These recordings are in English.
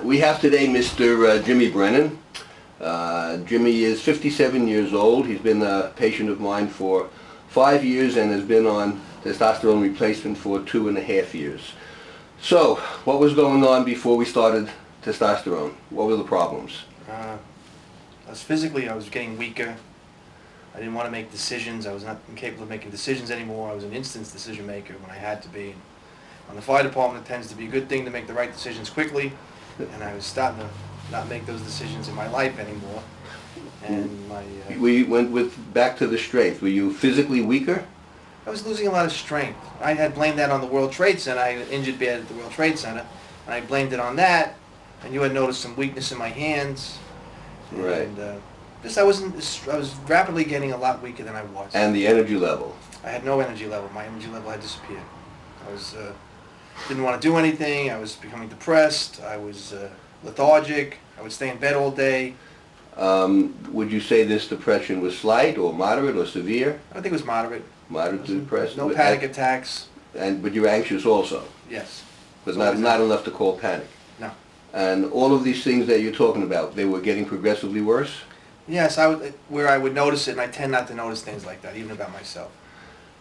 We have today Mr. Jimmy Brennan. Jimmy is 57 years old. He's been a patient of mine for 5 years and has been on testosterone replacement for 2.5 years. So, what was going on before we started testosterone? What were the problems? I was getting weaker. I didn't want to make decisions. I was not incapable of making decisions anymore. I was an instant decision maker when I had to be. On the fire department, it tends to be a good thing to make the right decisions quickly, and I was starting to not make those decisions in my life anymore. And we went back to the strength. Were you physically weaker? I was losing a lot of strength. I had blamed that on the World Trade Center. I had injured bad at the World Trade Center, and I blamed it on that. And you had noticed some weakness in my hands. Right. And I was rapidly getting a lot weaker than I was. And the energy level? I had no energy level. My energy level had disappeared. I was didn't want to do anything. I was becoming depressed. I was lethargic. I would stay in bed all day. Would you say this depression was slight or moderate or severe? I think it was moderate. Moderate to depressed? No panic attacks. But you were anxious also? Yes. But not enough to call panic? No. And all of these things that you're talking about, they were getting progressively worse? Yes, where I would notice it, and I tend not to notice things like that, even about myself.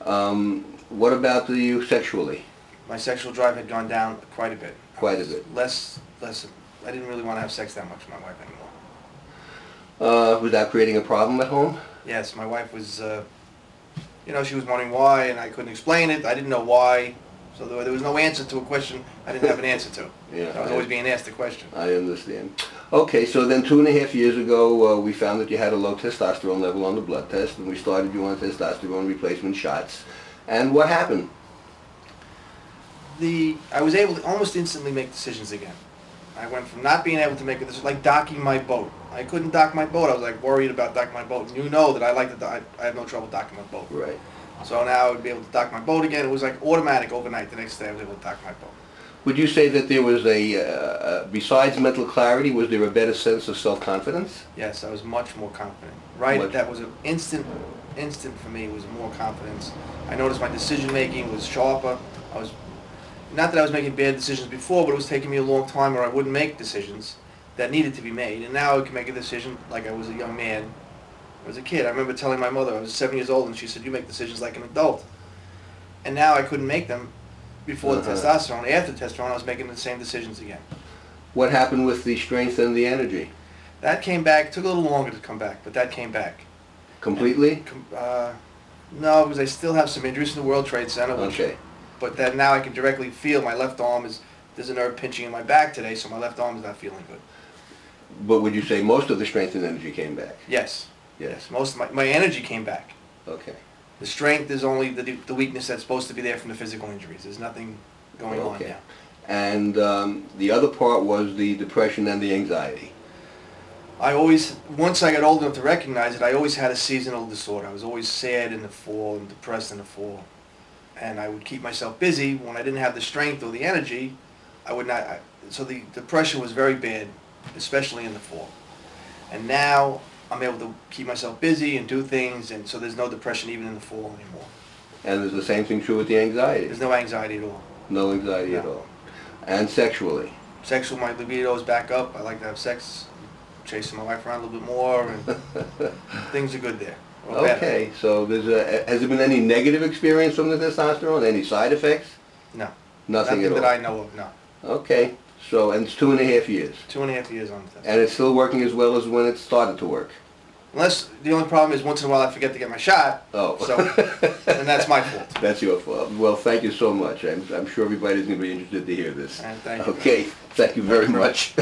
What about you sexually? My sexual drive had gone down quite a bit. Quite a bit? Less. I didn't really want to have sex that much with my wife anymore. Was that creating a problem at home? Yes, my wife was, she was wondering why, and I couldn't explain it. I didn't know why. So there was no answer to a question I didn't have an answer to. Yeah, I was always being asked a question. I understand. Okay, so then 2.5 years ago, we found that you had a low testosterone level on the blood test, and we started you on testosterone replacement shots. And what happened? I was able to almost instantly make decisions again. I went from not being able to make it. This was like docking my boat. I couldn't dock my boat. I was like worried about docking my boat. And you know that I have no trouble docking my boat. Right. So now I would be able to dock my boat again. It was like automatic overnight. The next day I was able to dock my boat. Would you say that there was besides mental clarity, was there a better sense of self-confidence? Yes, I was much more confident. Right, that was an instant for me. Was more confidence. I noticed my decision making was sharper. Not that I was making bad decisions before, but it was taking me a long time where I wouldn't make decisions that needed to be made. And now I can make a decision like I was a young man. I was a kid. I remember telling my mother, I was 7 years old, and she said, "You make decisions like an adult." And now I couldn't make them before the testosterone. After testosterone, I was making the same decisions again. What happened with the strength and the energy? That came back. It took a little longer to come back, but that came back. Completely? No, because I still have some injuries in the World Trade Center. Okay. But then now I can directly feel my left arm there's a nerve pinching in my back today, so my left arm is not feeling good. But would you say most of the strength and energy came back? Yes. Yes. Most of my energy came back. Okay. The strength is only the weakness that's supposed to be there from the physical injuries. There's nothing going on now. And the other part was the depression and the anxiety. Once I got old enough to recognize it, I always had a seasonal disorder. I was always sad in the fall and depressed in the fall. And I would keep myself busy. When I didn't have the strength or the energy, I would not. So the depression was very bad, especially in the fall. And now I'm able to keep myself busy and do things, and so there's no depression even in the fall anymore. And is the same thing true with the anxiety? There's no anxiety at all. No anxiety at all. And sexually? Sexual, my libido is back up. I like to have sex, chasing my wife around a little bit more, and things are good there. Okay, so has there been any negative experience from the testosterone? Any side effects? No. Nothing at all? That I know of, no. Okay, so, and it's 2.5 years? 2.5 years on the test. And it's still working as well as when it started to work? Unless, the only problem is once in a while I forget to get my shot. Oh. So, and that's my fault. That's your fault. Well, thank you so much. I'm sure everybody's going to be interested to hear this. And thank you. Okay, thank you very much.